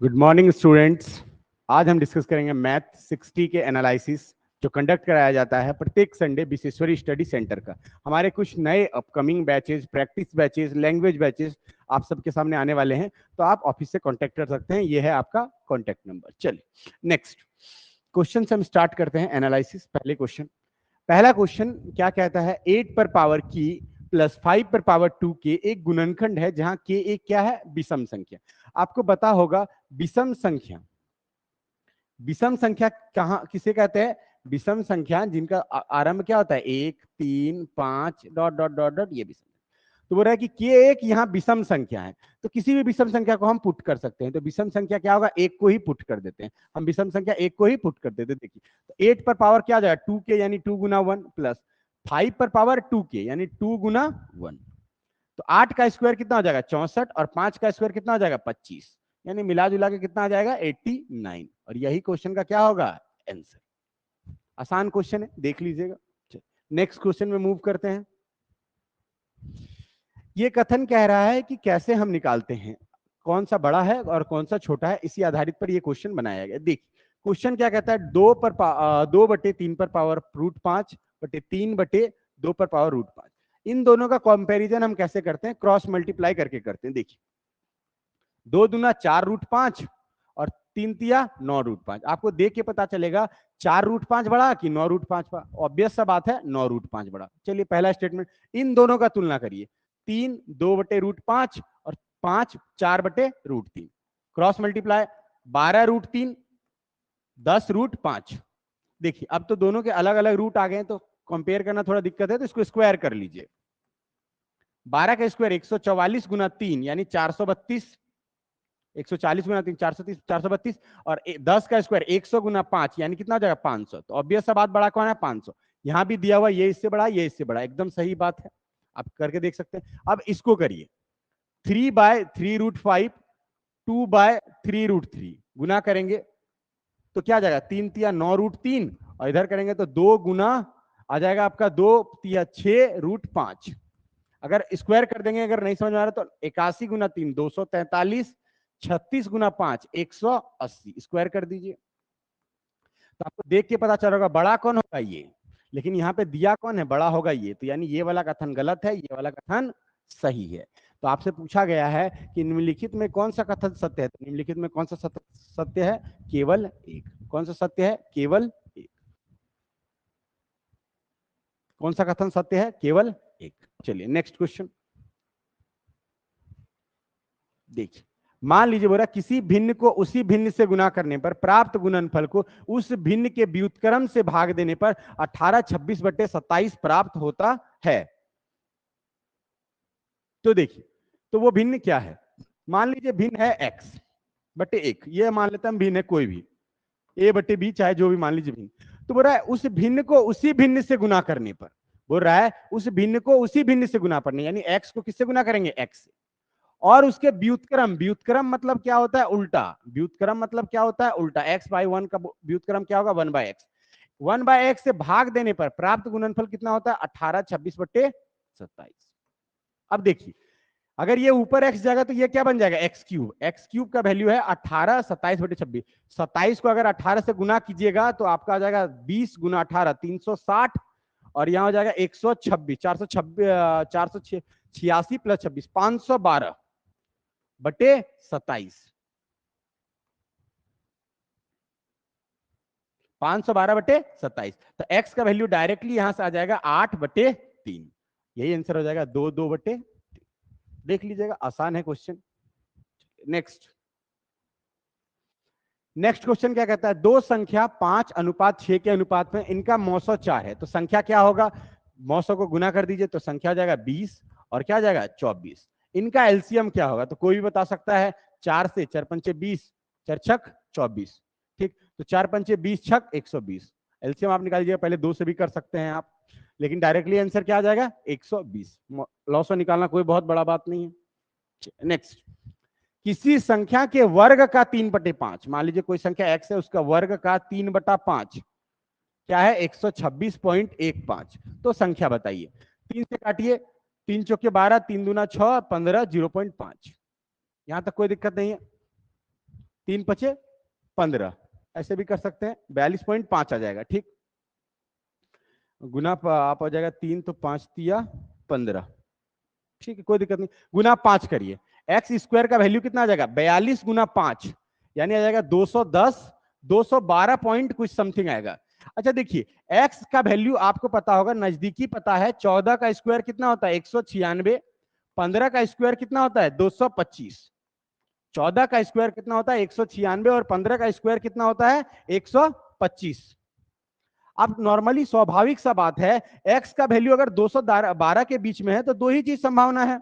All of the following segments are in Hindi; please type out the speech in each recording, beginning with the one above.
Good morning students. आज हम डिस्कस करेंगे मैथ 60 के एनालिसिस जो कंडक्ट कराया जाता है प्रत्येक संडे विश्वेश्वरी स्टडी सेंटर का। हमारे कुछ नए upcoming batches, practice batches, language batches आप सबके सामने आने वाले हैं, तो आप ऑफिस से कांटेक्ट कर सकते हैं। ये है आपका कांटेक्ट नंबर। चलिए नेक्स्ट क्वेश्चन से हम स्टार्ट करते हैं एनालिसिस। पहला क्वेश्चन क्या कहता है, 8 पर पावर की प्लस 5 पर पावर 2 के एक गुणनखंड है जहां के एक क्या है, विषम संख्या। आपको पता होगा विषम संख्या, विषम संख्या कहां किसे कहते हैं? विषम संख्या जिनका आरंभ क्या होता है, 1 3 5 डॉट डॉट डॉट डॉट, ये विषम। तो बोल रहा है कि के एक यहाँ विषम संख्या है, तो किसी भी विषम संख्या को हम पुट कर सकते हैं। तो विषम संख्या क्या होगा, एक को ही पुट कर देते हैं हम। विषम संख्या एक को ही पुट कर देते हैं। देखिए तो 8 पर पावर क्या आ जाएगा, 2 के यानी 2 गुना 1, प्लस 5 पर पावर 2 के यानी 2 गुना 1। तो 8 का स्क्वायर कितना हो जाएगा, 64, और 5 का स्क्वायर कितना हो जाएगा, 25, यानी मिला जुला के कितना आ जाएगा, 89। और यही क्वेश्चन का क्या होगा, आंसर। आसान क्वेश्चन है, देख लीजिएगा। नेक्स्ट क्वेश्चन में मूव करते हैं। ये कथन कह रहा है कि कैसे हम निकालते हैं कौन सा बड़ा है और कौन सा छोटा है, इसी आधारित पर ये क्वेश्चन बनाया गया। देखिए क्वेश्चन क्या कहता है, 2/3 पर पावर √5 बटे 3/2 पर पावर √5। इन दोनों का कंपैरिजन हम कैसे करते हैं, क्रॉस मल्टीप्लाई करके करते हैं। देखिए 2 दूना 4√5 और 3 तिया 9√5। आपको देख के पता चलेगा 4√5 बड़ा कि 9√5 बड़ा। ऑब्वियस सा बात है 9√5 बड़ा। चलिए पहला स्टेटमेंट, इन दोनों का तुलना करिए। 3 2/√5 और 5 4/√3। Cross multiply 12√3 10√5। देखिए अब तो दोनों के अलग अलग रूट आ गए, तो कंपेयर करना थोड़ा दिक्कत है, तो इसको स्क्वायर कर लीजिए। 12 का स्क्वायर 144 गुना 3 यानी 432, 140 गुना 3 430 432, और 10 का स्क्वायर 100 गुना 5 यानी कितना हो जाएगा, 500। तो ऑब्वियस सा बात, बड़ा कौन है, 500। यहां भी दिया हुआ ये इससे बड़ा, ये इससे बड़ा, एकदम सही बात है, आप करके देख सकते हैं। अब इसको करिए, 3/3√5 2/3√3 गुना करेंगे तो क्या आ जाएगा, 3 तिया 9√3, और इधर करेंगे तो 2 गुना आ जाएगा आपका 2 तिया 6√5। अगर स्क्वायर कर देंगे, अगर नहीं समझ में आ रहा तो 81 गुना 3 243, 36 गुना 5 180, स्क्वायर कर दीजिए। तो आपको देख के पता चल रहा होगा बड़ा कौन होगा ये, लेकिन यहाँ पे दिया कौन है, बड़ा होगा ये। तो यानी ये वाला कथन गलत है, ये वाला कथन सही है। तो आपसे पूछा गया है कि निम्नलिखित में कौन सा कथन सत्य है। तो निम्नलिखित में कौन सा सत्य है, केवल एक। कौन सा सत्य है, केवल एक। कौन सा कथन सत्य है, केवल एक। चलिए नेक्स्ट क्वेश्चन देखिए। मान लीजिए बोला किसी भिन्न को उसी भिन्न से गुना करने पर प्राप्त गुणनफल को उस भिन्न के व्युत्क्रम से भाग देने पर 1826/27 प्राप्त होता है। तो देखिए तो वो भिन्न क्या है, मान लीजिए भिन्न है x/1, ये मान लेते हैं हम भिन्न है कोई भी a/b, चाहे जो भी मान लीजिए भिन्न। तो बोल रहा है उस भिन्न को उसी भिन्न से गुना करने पर, बोल रहा है उस भिन्न को उसी भिन्न से गुना करने, यानी x को किससे गुना करेंगे, x से, और उसके व्युत्क्रम, व्युत्क्रम मतलब क्या होता है, उल्टा। व्युत्क्रम मतलब क्या होता है, उल्टा। x/1 का व्युत्क्रम क्या होगा, 1/x। 1/x से भाग देने पर प्राप्त गुणनफल कितना होता है, 1826/27। अब देखिए अगर ये ऊपर x जाएगा तो ये क्या बन जाएगा, x³ का वैल्यू है 18 27/26। 27 को अगर 18 से गुना कीजिएगा तो आपका आ जाएगा 20 गुना 18 360, और यहां हो जाएगा 126 486 प्लस 26 512/27। 512/27। तो x का वैल्यू डायरेक्टली यहां से आ जाएगा 8/3। यही आंसर हो जाएगा 2/3। देख लीजिएगा, आसान है क्वेश्चन। नेक्स्ट क्वेश्चन क्या कहता है, दो संख्या 5:6 के अनुपात में इनका मौसो 4 है। तो संख्या क्या होगा, मौसो को गुना कर दीजिए तो संख्या आ जाएगा 20 और क्या आ जाएगा 24। इनका एलसीएम क्या होगा, तो कोई भी बता सकता है। 4 से 4 पंचे 20, 4 छक 24, ठीक। तो 4 पंचे 20 छक 120। एलसीएम आप निकाल लीजिएगा, पहले 2 से भी कर सकते हैं आप, लेकिन डायरेक्टली आंसर क्या आ जाएगा, 120। लॉसो निकालना कोई बहुत बड़ा बात नहीं है। नेक्स्ट, किसी संख्या के वर्ग का 3/5, मान लीजिए कोई संख्या x है, उसका वर्ग का 3/5 क्या है, 126.15। तो संख्या बताइए। 3 से काटिए, 3 चौके 12, 3 दूना 6 15 0.5। यहां तक कोई दिक्कत नहीं है। 3 पचे 15, ऐसे भी कर सकते हैं, 42.5 आ जाएगा। ठीक, गुना आप हो जाएगा 3 तो 5 तिया 15। ठीक है, कोई दिक्कत नहीं, गुना 5 करिए, एक्स स्क्वायर का वैल्यू कितना आ जाएगा 42 गुना 5, यानी आ जाएगा 210, 212 पॉइंट कुछ समथिंग आएगा। अच्छा देखिए, x का वैल्यू आपको पता होगा, नजदीकी पता है, 14 का स्क्वायर कितना होता है 196, 15 का स्क्वायर कितना होता है 225, 14 का स्क्वायर कितना होता है 196 और 15 का स्क्वायर कितना होता है 125। अब नॉर्मली स्वाभाविक सा बात है, x का वैल्यू अगर 212 के बीच में है तो दो ही चीज संभावना है,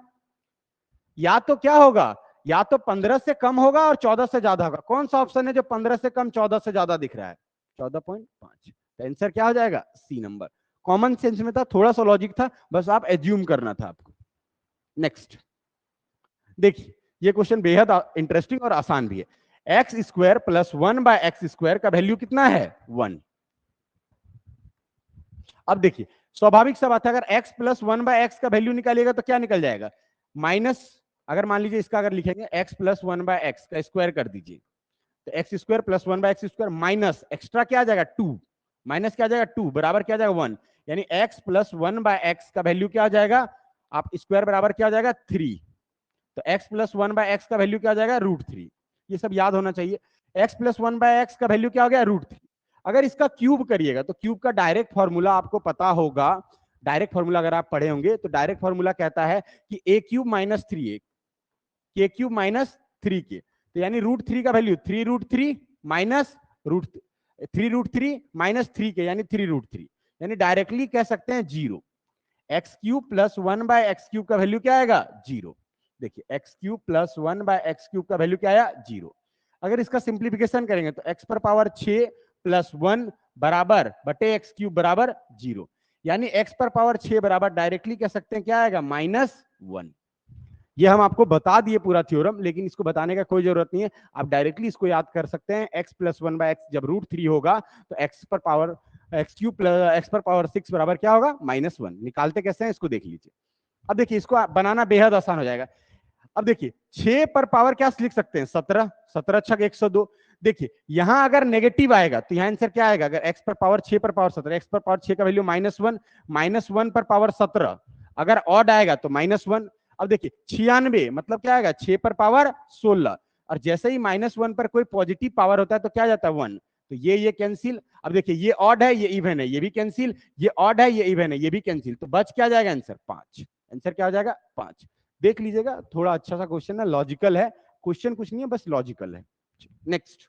या तो क्या होगा, या तो 15 से कम होगा और 14 से ज्यादा होगा। कौन सा ऑप्शन है जो 15 से कम 14 से ज्यादा दिख रहा है? 14.5। तो आंसर क्या हो जाएगा? सी नंबर। कॉमन सेंस में था, थोड़ा सा लॉजिक था, बस आप एज्यूम करना था आपको। नेक्स्ट देखिए, ये क्वेश्चन बेहद इंटरेस्टिंग और आसान भी है। X square plus 1 by x square का वैल्यू कितना है 1। अब देखिए, स्वाभाविक सा बात है, अगर x प्लस 1 बाय एक्स का वैल्यू निकालिएगा तो क्या निकल जाएगा, माइनस, अगर मान लीजिए इसका अगर लिखेंगे x प्लस 1 बाय एक्स का स्क्वायर कर दीजिए, तो x square plus 1 by x square minus extra क्या आ जाएगा 2, माइनस क्या आ जाएगा 2 बराबर क्या आ जाएगा 1, यानी x प्लस 1 बाय एक्स का वैल्यू क्या आ जाएगा, आप स्क्वायर बराबर क्या आ जाएगा 3, तो x प्लस 1 बाय एक्स का वैल्यू क्या आ जाएगा √3। ये सब याद होना चाहिए। x प्लस 1 बाय एक्स का वैल्यू क्या हो गया √3। अगर इसका क्यूब करिएगा तो क्यूब का डायरेक्ट फॉर्मूला आपको पता होगा, डायरेक्ट फॉर्मूला अगर आप पढ़े होंगे तो डायरेक्ट फॉर्मूला कहता है कि a क्यूब माइनस 3a, के क्यूब माइनस 3k, तो यानी √3 का वैल्यू 3√3 माइनस √3 माइनस 3k यानी 3√3, यानी डायरेक्टली कह सकते हैं 0। X cube plus 1 by x cube का वैल्यू क्या आएगा 0। देखिए x cube plus 1 by x cube का वैल्यू क्या आया 0। अगर इसका सिंप्लीफिकेशन करेंगे तो एक्स पर पावर 6 प्लस 1 बराबर बटे एक्स क्यूब बराबर 0, यानी एक्स पर पावर 6 बराबर डायरेक्टली कह सकते हैं क्या आएगा -1। ये हम आपको बता दिए पूरा थ्योरम, लेकिन इसको बताने का कोई जरूरत नहीं है, आप डायरेक्टली इसको याद कर सकते हैं। एक्स प्लस 1 बाय एक्स जब √3 होगा तो एक्स पर power x cube plus x पर पावर 6 बराबर क्या होगा -1। निकालते कैसे हैं इसको देख लीजिए। अब देखिए, इसको बनाना बेहद आसान हो जाएगा। अब देखिए 6 पर पावर क्या लिख सकते हैं 17, 17 छक 102। देखिए यहां अगर नेगेटिव आएगा तो यहां आंसर क्या आएगा, अगर x पर पावर 6 पर पावर 17, x पर पावर 6 का वैल्यू -1, -1 पर पावर 17, अगर ऑड आएगा तो -1। अब देखिए 96 मतलब क्या आएगा 6 पर पावर 16, और जैसे ही -1 पर कोई पॉजिटिव पावर होता है तो क्या आ जाता है 1, तो ये कैंसिल। अब देखिए ये ऑड है ये इवन है, ये भी कैंसिल, ये ऑड है ये इवन है, ये भी कैंसिल, तो बच क्या जाएगा आंसर 5। आंसर क्या हो जाएगा 5। देख लीजिएगा, थोड़ा अच्छा सा क्वेश्चन है, लॉजिकल है, क्वेश्चन कुछ नहीं है बस लॉजिकल है। नेक्स्ट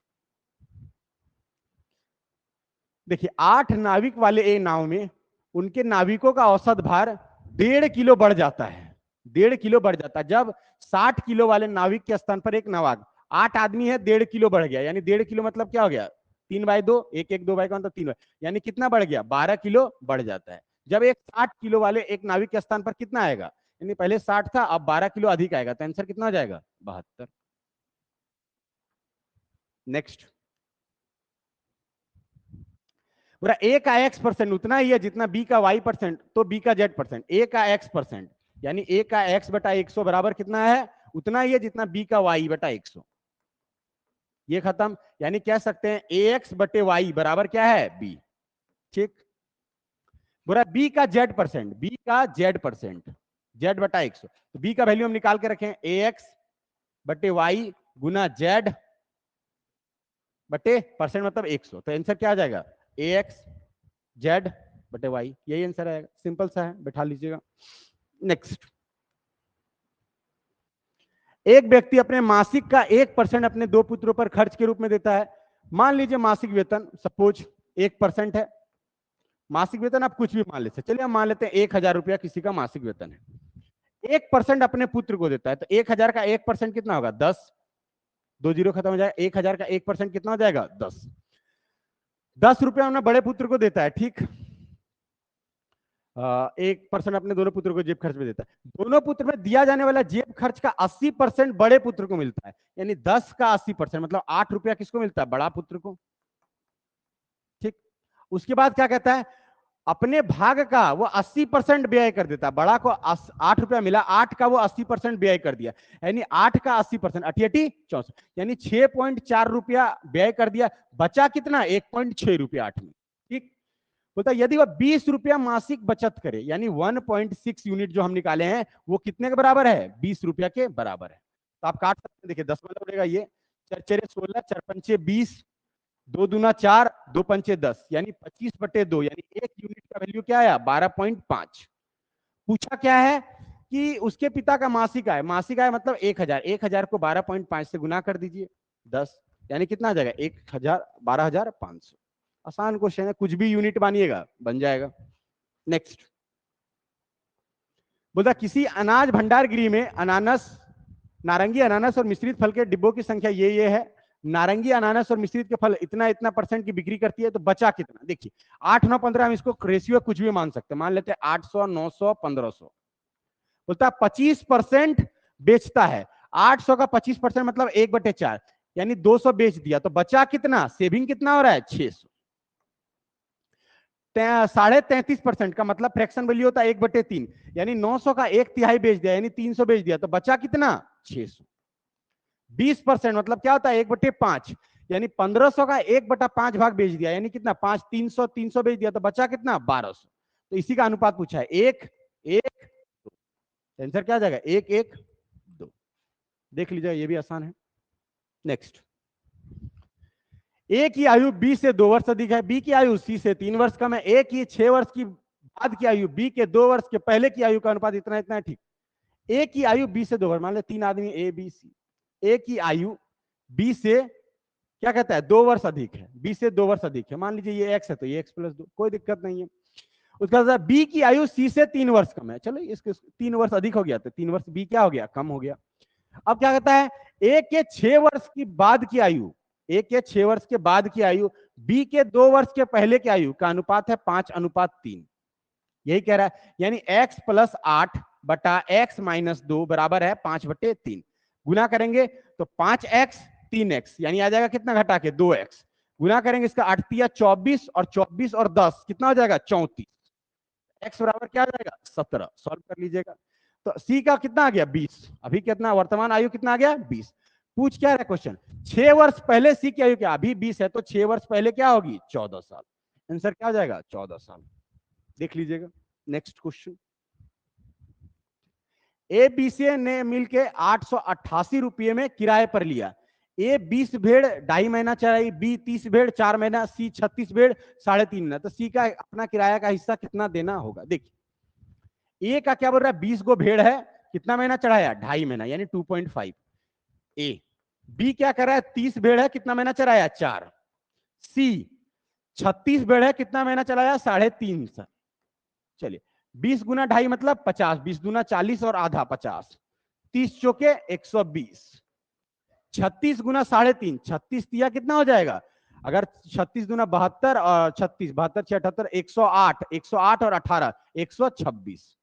देखिए, 8 नाविक वाले एक नाव में उनके नाविकों का औसत भार 1.5 किलो बढ़ जाता है, 1.5 किलो बढ़ जाता है। जब 60 किलो वाले नाविक के स्थान पर एक नाविक, 8 आदमी है 1.5 किलो बढ़ गया, यानी 1.5 किलो मतलब क्या हो गया 3/2, 1 2 का मतलब 3, यानी कितना बढ़ गया 12 किलो बढ़ जाता है। जब एक 60 किलो वाले एक नाविक के स्थान पर कितना आएगा, यानी पहले 60 था अब 12 किलो अधिक आएगा, तो आंसर कितना हो जाएगा 72। नेक्स्ट, पूरा ए का एक्स परसेंट उतना ही है जितना बी का वाई परसेंट तो बी का जेड परसेंट, ए का एक्स परसेंट यानी ए का एक्स बटा 100 बराबर कितना है उतना ही है जितना बी का वाई बटा 100। ये खत्म, यानी कह सकते हैं ए एक्स बटे वाई बराबर क्या है बी। ठीक, पूरा बी का जेड परसेंट, बी का जेड परसेंट, जेड बटा 100, तो बी का वैल्यू हम निकाल के रखें ए एक्स बटे वाई गुना जेड बटे परसेंट मतलब 100, तो आंसर क्या आ जाएगा ए एक्स जेड बटे वाई, यही आंसर आएगा। सिंपल सा है, बैठा लीजिएगा। नेक्स्ट, एक व्यक्ति अपने मासिक का 1% अपने 2 पुत्रों पर खर्च के रूप में देता है। मान लीजिए मासिक वेतन सपोज 1% है, मासिक वेतन आप कुछ भी मान लेते हैं, चलिए हम मान लेते हैं 1000 रुपया किसी का मासिक वेतन है, 1% अपने पुत्र को देता है, तो 1000 का 1% कितना होगा 10, 2 जीरो खत्म हो जाएगा, 1000 का 1% कितना हो जाएगा 10, 10 रुपया अपने बड़े पुत्र को देता है। ठीक, 1% अपने दोनों पुत्र को जेब खर्च में देता है, दोनों पुत्र में दिया जाने वाला जेब खर्च का 80% बड़े पुत्र को मिलता है, यानी 10 का 80% मतलब 8 रुपया किसको मिलता है बड़ा पुत्र को। ठीक, उसके बाद क्या कहता है अपने भाग का वो 80% व्यय कर देता। बड़ा को 8 रुपया मिला, 8 का वो 80% व्यय कर दिया, यानी 8 का 80%, 64, यानी 6.4 रुपया व्यय कर दिया। बचा कितना? 1.6 रुपया 8 में। ठीक, बोलता यदि वह 20 रुपया मासिक बचत करे, यानी 1.6 यूनिट जो हम निकाले हैं वो कितने के बराबर है? 20 रुपया के बराबर है। तो आप काट सकते हैं, देखिए 10 वाला उड़ेगा, ये 4 4 16, 4 पंचे 20, 2 दूना 4, 2 पंचे 10, यानी 25/2, यानी 1 यूनिट का वैल्यू क्या आया? 12.5। पूछा क्या है कि उसके पिता का मासिक आय, मासिक आय मतलब 1000, 1000 को 12.5 से गुना कर दीजिए 10, यानी कितना आ जाएगा? 1000, 12,500। आसान क्वेश्चन है, कुछ भी यूनिट मानिएगा बन जाएगा। नेक्स्ट, बोलता किसी अनाज भंडार गृह में अनानस, नारंगी, अनानस और मिश्रित फल के डिब्बों की संख्या ये है। नारंगी, अनानस और मिश्रित के फल इतना इतना % की बिक्री करती है, तो बचा कितना? देखिए 8, 9, 15 हम इसको रेशियो कुछ भी मान सकते हैं, मान लेते हैं 800, 900, 1500। बोलता है 25% बेचता है। 800 का 25% मतलब 1/4, यानी 200 बेच दिया, तो बचा कितना? सेविंग कितना हो रहा है? 600। 33.5% का मतलब फ्रैक्शन वैल्यू होता है 1/3, यानी 900 का 1/3 बेच दिया, यानी 300 बेच दिया, तो बचा कितना? 600। 20% मतलब क्या होता है? 1/5, यानी 1500 का 1/5 भाग बेच दिया, यानी कितना? 5, 300, 300 बेच दिया, तो बचा कितना? 1200। तो इसी का अनुपात पूछा है, 1, 1, 2। आंसर क्या आ जाएगा? 1, 1, 2। देख लीजिए, ये भी आसान है। नेक्स्ट, ए की आयु बी से 2 वर्ष अधिक है, बी की आयु सी से 3 वर्ष कम है, ए की 6 वर्ष की बाद की आयु बी के 2 वर्ष के पहले की आयु का अनुपात इतना इतना है। ठीक, ए की आयु बी से 2 वर्ष, मान लो 3 आदमी ए बी सी, ए की आयु बी से क्या कहता है? 2 वर्ष अधिक है, बी से 2 वर्ष अधिक है। मान लीजिए ये एक्स है, तो ये x+2, कोई दिक्कत नहीं है। उसका बाद बी की आयु सी से 3 वर्ष कम है, चलो इसके 3 वर्ष अधिक हो गया, तो 3 वर्ष बी क्या हो गया? कम हो गया। अब क्या कहता है? ए के 6 वर्ष की बाद की आयु, ए के 6 वर्ष के बाद की आयु बी के 2 वर्ष के पहले की आयु का अनुपात है 5:3। यही कह रहा है, यानी x + 8 बटा x - 2 बराबर है 5/3। गुना करेंगे तो 5x 3x, यानी आ जाएगा कितना? घटा के 2x। गुना करेंगे इसका 8 तिया 24, और 24 और 10 कितना हो जाएगा? 34। x बराबर क्या आ जाएगा? 17। सॉल्व कर लीजिएगा, तो c का कितना आ गया? 20। अभी कितना वर्तमान आयु कितना आ गया? 20। पूछ क्या रहा क्वेश्चन? 6 वर्ष पहले c की आयु क्या? अभी 20 है, तो 6 वर्ष पहले क्या होगी? 14 साल। आंसर क्या हो जाएगा? 14 साल। देख लीजिएगा। Next question, A B C ने मिलके 888 रुपये में किराए पर लिया। ए 20 भेड़ 2.5 महीना चलाई, बी 30 भेड़ 4 महीना, सी 36 भेड़ 3.5 महीना। तो सी का अपना किराया का हिस्सा कितना देना होगा? देखिए ए का क्या बोल रहा है? 20 गो भेड़ है, कितना महीना चढ़ाया? 2.5 महीना, यानी 2.5। ए बी क्या कर रहा है? 30 भेड़ है, कितना महीना चढ़ाया? 4। सी 36 भेड़ है, कितना महीना चलाया? 3.5 साल। चलिए 20 गुना 2.5 मतलब 50, 20 दूना 40 और आधा 50, 30 चौके 120, 36 गुना 3.5, 36 तिया कितना हो जाएगा? अगर 36 दूना 72 और 36, 72 6 78, 108, 108 और 18 126।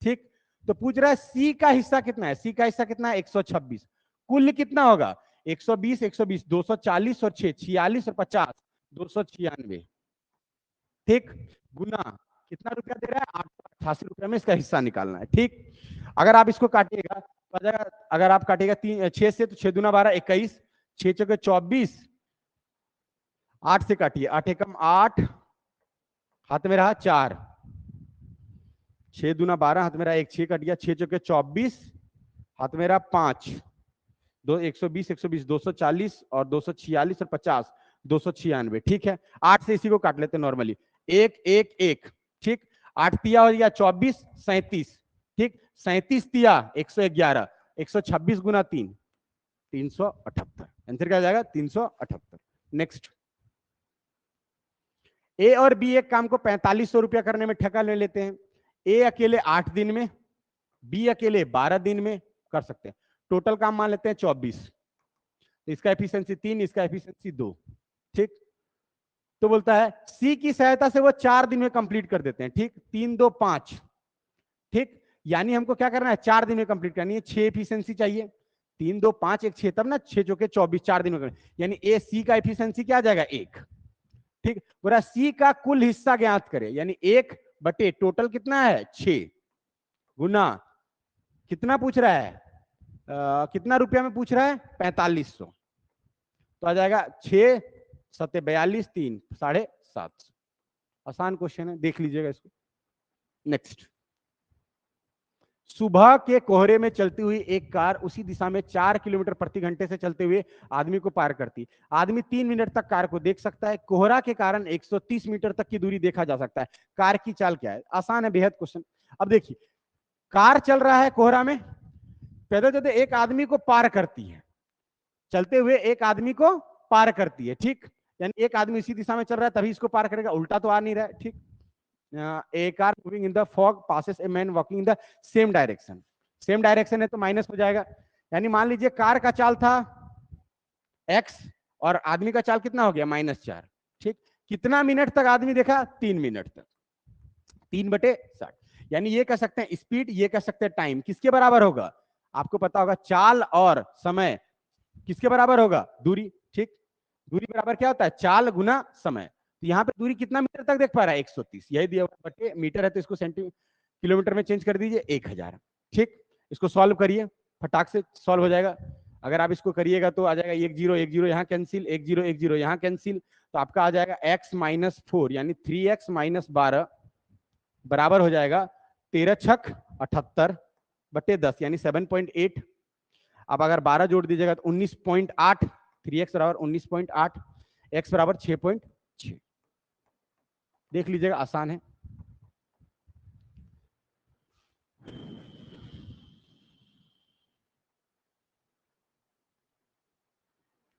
ठीक, तो पूछ रहा है सी का हिस्सा कितना है? सी का हिस्सा कितना है? 126। कुल कितना होगा? 120, 120, 240 और 6 46 और 50 296। ठीक, गुना कितना रुपया दे रहा है? 888 रुपया में इसका हिस्सा निकालना है। ठीक, अगर आप इसको काटिएगा तो अगर आप काटिएगा 6 से, तो 6 दूना 12 21, 6 चौके 24, 8 से काटिए, 8 एकम 8, हाथ में रहा 4, 6 दूना 12, हाथ में रहा 1, 6 कट गया, 6 चौके 24, हाथ में रहा 5, 120, 120, 240 और 246 और 50 296। ठीक है, 8 से इसी को काट लेते नॉर्मली, 1 1 1। ठीक, 8 तिया हो गया 24, 37। ठीक, 37 तिया 111, 126 गुना 3 378। आंसर क्या आ जाएगा? 378। नेक्स्ट, ए और बी एक काम को 4500 रुपया करने में ठेका ले लेते हैं। ए अकेले 8 दिन में, बी अकेले 12 दिन में कर सकते हैं। टोटल काम मान लेते हैं 24, तो इसका एफिशिएंसी 3, इसका एफिशिएंसी 2। ठीक, तो बोलता है सी की सहायता से वो 4 दिन में कंप्लीट कर देते हैं। ठीक, 3 2 5। ठीक, यानी हमको क्या करना है? 4 दिन में कंप्लीट करनी है। 6 एफिशिएंसी चाहिए, 3 2 5 1 6, तब ना 6 चौके 24, 4 दिन में करना। यानी ए सी का एफिशिएंसी क्या आ जाएगा? 1। ठीक, पूरा सी का कुल हिस्सा ज्ञात करें, यानी 1 बटे टोटल कितना है 6 गुना कितना पूछ रहा है, कितना रुपया में पूछ रहा है 4500, तो आ जाएगा 6 सत्ते 42 3 750। आसान क्वेश्चन है, देख लीजिएगा इसको। नेक्स्ट, सुबह के कोहरे में चलती हुई एक कार उसी दिशा में 4 किलोमीटर प्रति घंटे से चलते हुए आदमी को पार करती। आदमी 3 मिनट तक कार को देख सकता है। कोहरा के कारण 130 मीटर तक की दूरी देखा जा सकता है। कार की चाल क्या है? आसान है बेहद क्वेश्चन। अब देखिए, कार चल रहा है कोहरा में, पैदल चलते एक आदमी को पार करती है, चलते हुए एक आदमी को पार करती है, ठीक, यानी एक आदमी इसी दिशा में चल रहा है तभी इसको पार करेगा, उल्टा तो आ नहीं रहा है, ठीक। A car moving in the fog passes a man walking in the same direction. Same direction है तो माइनस हो जाएगा, यानी मान लीजिए कार का चाल था x और आदमी का चाल कितना हो गया -4, ठीक। कितना मिनट तक आदमी देखा? 3 मिनट तक, 3/60, यानी ये कह सकते हैं स्पीड, ये कह सकते हैं टाइम, किसके बराबर होगा? आपको पता होगा चाल और समय किसके बराबर होगा? दूरी, ठीक। दूरी बराबर क्या होता है? चाल गुना समय। तो यहाँ पे दूरी कितना मीटर तक देख पा रहा है? 130, यही दिया हुआ बटे मीटर है तो इसको किलोमीटर में चेंज कर दीजिए, 1000, ठीक। इसको सॉल्व करिए, फटाक से सॉल्व हो जाएगा। अगर आप इसको करिएगा तो आ जाएगा 1 0 1 0 यहाँ कैंसिल, 1 0 1 0 यहाँ कैंसिल, तो आपका आ जाएगा x - 4 यानी 3x - 12 बराबर हो जाएगा 13 छक 78/10 यानी 7.8। अब अगर 12 जोड़ दीजिएगा तो 19.8, 3x बराबर 19.8, x बराबर 6.6। देख लीजिएगा, आसान है।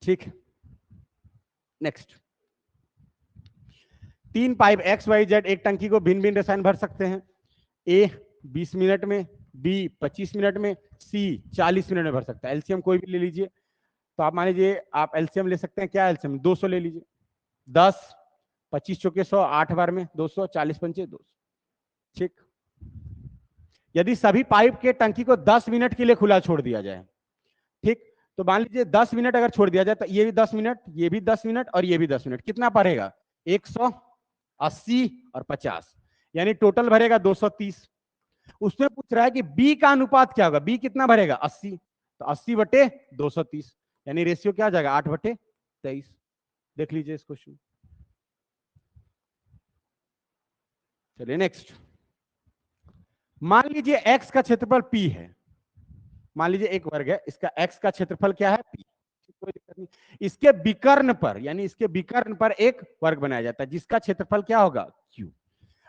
ठीक, नेक्स्ट, 3 पाइप XYZ एक टंकी को भिन्न भिन्न रसायन भर सकते हैं। A 20 मिनट में, B 25 मिनट में, C 40 मिनट में भर सकता है। एलसीएम कोई भी ले लीजिए, तो आप मान लीजिए आप एलसीएम ले सकते हैं, क्या एलसीएम? 200 ले लीजिए, 10 25 चौके 100, 8 बार में 200, 40 पंचे 200, ठीक। यदि सभी पाइप के टंकी को 10 मिनट के लिए खुला छोड़ दिया जाए, ठीक, तो मान लीजिए 10 मिनट अगर छोड़ दिया जाए तो ये भी 10 मिनट, ये भी 10 मिनट और ये भी 10 मिनट, कितना पड़ेगा? 180 और 50, यानी टोटल भरेगा 230। उसमें पूछ रहा है कि बी का अनुपात क्या होगा? बी कितना भरेगा? 80, तो 80/230, यानी रेशियो क्या आ जाएगा? 8/23। देख लीजिए इस क्वेश्चन। चलिए नेक्स्ट, मान लीजिए x का क्षेत्रफल p है, मान लीजिए एक वर्ग है, इसका x का क्षेत्रफल क्या है? p, कोई दिक्कत नहीं। इसके विकर्ण पर, यानी इसके विकर्ण पर एक वर्ग बनाया जाता है जिसका क्षेत्रफल क्या होगा? q।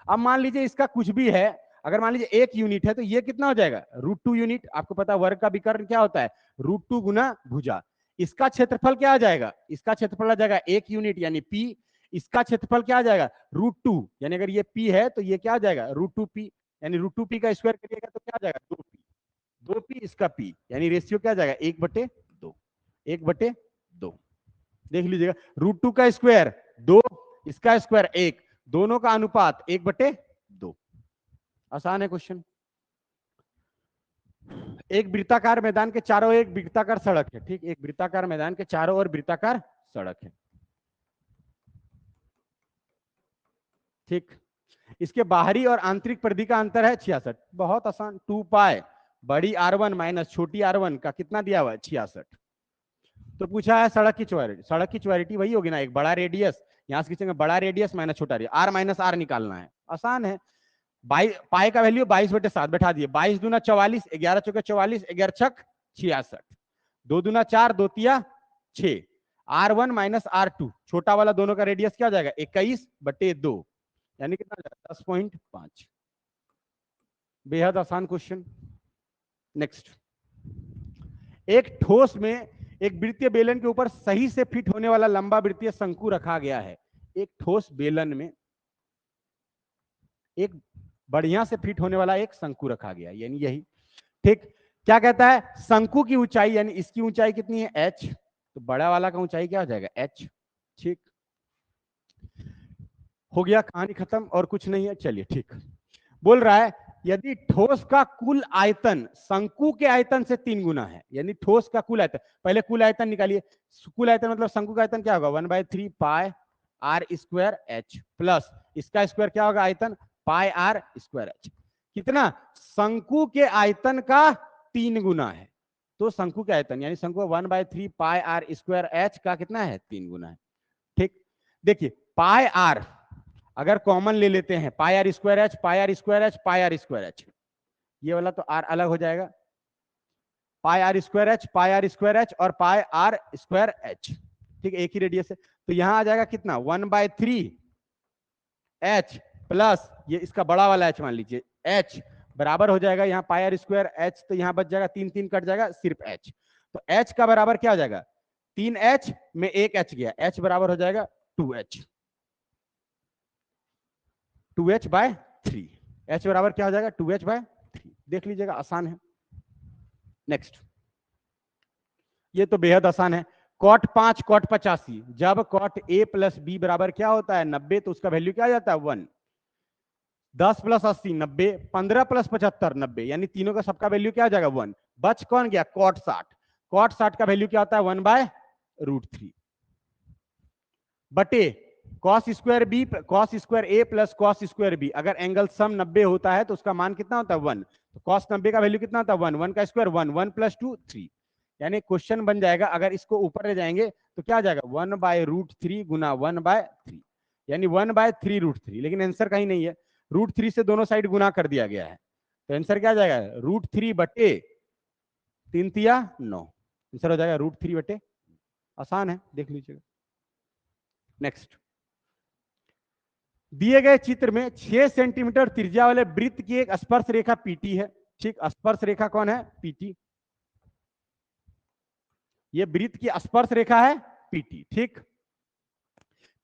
अब मान लीजिए इसका कुछ भी है, अगर मान लीजिए 1 यूनिट है तो ये कितना हो जाएगा? √2 यूनिट। आपको पता है वर्ग का विकर्ण क्या होता है? √2 गुना भुजा। इसका क्षेत्रफल क्या आ जाएगा? इसका क्षेत्रफल आ जाएगा 1 यूनिट यानी p। इसका क्षेत्रफल क्या आ जाएगा? √2, यानी अगर ये p है तो ये क्या आ जाएगा? √2p, यानी √2p का स्क्वायर करिएगा तो क्या आ जाएगा? 2p, 2p इसका p, यानी रेशियो क्या आ जाएगा? 1/2, 1/2। देख लीजिएगा, √2 का स्क्वायर 2, इसका स्क्वायर 1, दोनों का अनुपात 1/2। आसान है क्वेश्चन। एक वृत्ताकार मैदान के चारों एक वृत्ताकार सड़क है, ठीक, एक वृत्ताकार मैदान के चारों ओर वृत्ताकार सड़क है, ठीक। इसके बाहरी और आंतरिक परिधि का अंतर है 66। बहुत आसान, 2 पाई बड़ी R1 माइनस छोटी R1 का कितना दिया हुआ है? 66। तो पूछा है सड़क की चौड़ाई, सड़क की चौड़ाई वही होगी ना, एक बड़ा रेडियस, यहां से खींचेंगे बड़ा रेडियस माइनस छोटा रेडियस, R - R निकालना है, आसान है। पाई का वैल्यू 22/7 बैठा दिए, 22 दूना 44, 11 चौके 44, 11 छक 66, 2 दूना 4, 2 तिया 6, R1 - R2 छोटा वाला दोनों का रेडियस क्या हो जाएगा? 21/2, यानी कितना 10.5। बेहद आसान क्वेश्चन। नेक्स्ट, एक ठोस में एक वृत्तीय बेलन के ऊपर सही से फिट होने वाला लंबा वृत्तीय शंकु रखा गया है। एक ठोस बेलन में एक बढ़िया से फिट होने वाला एक शंकु रखा गया, यानी यही, ठीक। क्या कहता है? शंकु की ऊंचाई, यानी इसकी ऊंचाई कितनी है? h, तो बड़ा वाला का ऊंचाई क्या हो जाएगा? h, ठीक। हो गया, कहानी खत्म, और कुछ नहीं है। चलिए ठीक, बोल रहा है यदि ठोस का कुल आयतन शंकु के आयतन से 3 गुना है, यानी ठोस का कुल आयतन, पहले कुल आयतन निकालिए। कुल आयतन मतलब शंकु का आयतन क्या होगा? 1/3 पाई आर स्क्वायर एच प्लस इसका स्क्वायर क्या होगा आयतन पाई आर स्क्वायर एच। कितना? शंकु के आयतन का 3 गुना है। तो शंकु के आयतन यानी शंकु 1/3 पाई आर स्क्वायर एच का कितना है 3 गुना है। ठीक, देखिए पाई आर अगर कॉमन ले लेते हैं pi r square h pi r square h pi r square h, ये वाला तो आर अलग हो जाएगा, पाई आर स्क्वायर एच और पाई आर स्क्वायर एच। ठीक, एक ही रेडियस है। तो यहां आ जाएगा कितना 1/3 एच प्लस ये इसका बड़ा वाला एच मान लीजिए एच बराबर हो जाएगा यहाँ पाई आर स्क्वायर एच, तो यहाँ बच जाएगा 3 3 कट जाएगा सिर्फ एच। तो एच का बराबर क्या हो जाएगा 3h में एक एच गया, एच बराबर हो जाएगा 2h 2h/3। एच बराबर क्या हो जाएगा 2h/3। देख लीजिएगा आसान है। नेक्स्ट, ये तो बेहद आसान है। कॉट 5 कॉट 85, जब कॉट a प्लस बी बराबर क्या होता है 90, तो उसका वैल्यू क्या आ जाता है 1। 10 + 80 90, 15 + 75 90, यानी तीनों का सबका वैल्यू क्या आ जाएगा 1। बच कौन गया कॉट 60। कॉट 60 का वैल्यू क्या होता है 1/√3 बटे cos square B cos square A plus cos square B. अगर एंगल सम 90 होता है तो उसका मान कितना होता है 1। तो कॉस 90 का वैल्यू कितना होता है 1, 1 का स्क्वायर 1, 1 + 2 3। यानी क्वेश्चन बन जाएगा अगर इसको ऊपर ले जाएंगे तो क्या आ जाएगा 1/√3 गुना 1/3, यानी 1/3√3। लेकिन आंसर कहीं नहीं है, √3 से दोनों साइड गुना कर दिया गया है। तो आंसर क्या आ जाएगा √3 बटे 3 तिया 9। आंसर हो जाएगा √3 बटे, आसान है देख लीजिएगा। नेक्स्ट, दिए गए चित्र में 6 सेंटीमीटर त्रिज्या वाले वृत्त की एक स्पर्श रेखा पीटी है। ठीक, स्पर्श रेखा कौन है पीटी, ये वृत्त की स्पर्श रेखा है पीटी। ठीक,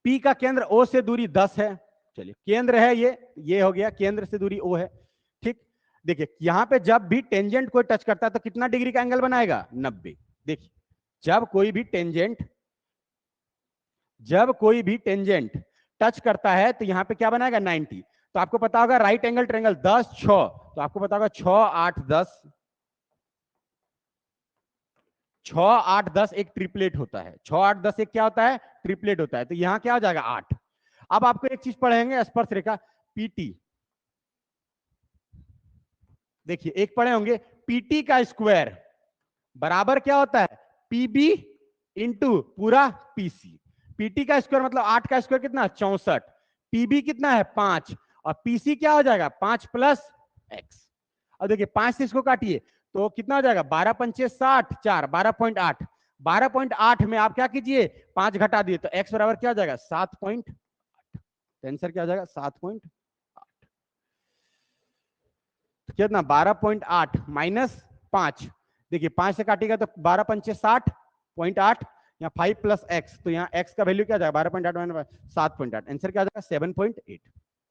पी का केंद्र ओ से दूरी 10 है। चलिए केंद्र है ये हो गया, केंद्र से दूरी ओ है। ठीक, देखिए यहां पे जब भी टेंजेंट कोई टच करता है तो कितना डिग्री का एंगल बनाएगा 90। देखिए जब कोई भी टेंजेंट टच करता है तो यहां पे क्या बनाएगा 90। तो आपको पता होगा राइट एंगल ट्रायंगल 10 6, तो आपको पता होगा 6 8 10, 6 8 10 एक ट्रिपलेट होता है। 6 8 10 एक क्या होता है ट्रिपलेट होता है। तो यहां क्या हो जाएगा 8। अब आपको एक चीज पढ़ेंगे स्पर्श रेखा पीटी। देखिए एक पढ़े होंगे पीटी का स्क्वायर बराबर क्या होता है पीबी इंटू पूरा पीसी। पीटी का स्क्वायर मतलब 8 का स्क्वायर कितना 64, पीबी कितना है 5 और पीसी क्या हो जाएगा 5 + x। अब देखिए 5 से इसको काटिए तो कितना हो जाएगा 12 पंचे 60 4 12.8। 12.8 में आप क्या कीजिए 5 घटा दिए तो x बराबर क्या हो जाएगा 7.8। आंसर क्या हो जाएगा 7.8। तो कितना 12.8 माइनस 5, देखिए 5 से काटेगा तो 12 पंचे 60.8 यहाँ 5 + x, तो यहाँ x का वैल्यू क्या जाएगा 12.8 माइनस 7.8। आंसर क्या आ जाएगा 7.8।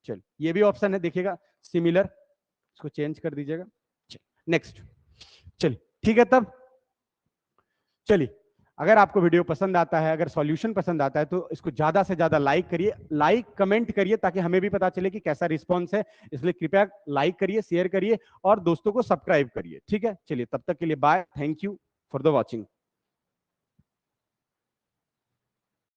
चलिए ये भी ऑप्शन है देखिएगा सिमिलर, इसको चेंज कर दीजिएगा। नेक्स्ट, चलिए ठीक है तब चलिए अगर आपको वीडियो पसंद आता है, अगर सॉल्यूशन पसंद आता है तो इसको ज्यादा से ज्यादा लाइक करिए, लाइक कमेंट करिए ताकि हमें भी पता चले कि कैसा रिस्पॉन्स है। इसलिए कृपया लाइक करिए शेयर करिए और दोस्तों को सब्सक्राइब करिए। ठीक है, चलिए तब तक के लिए bye, thank you for the watching.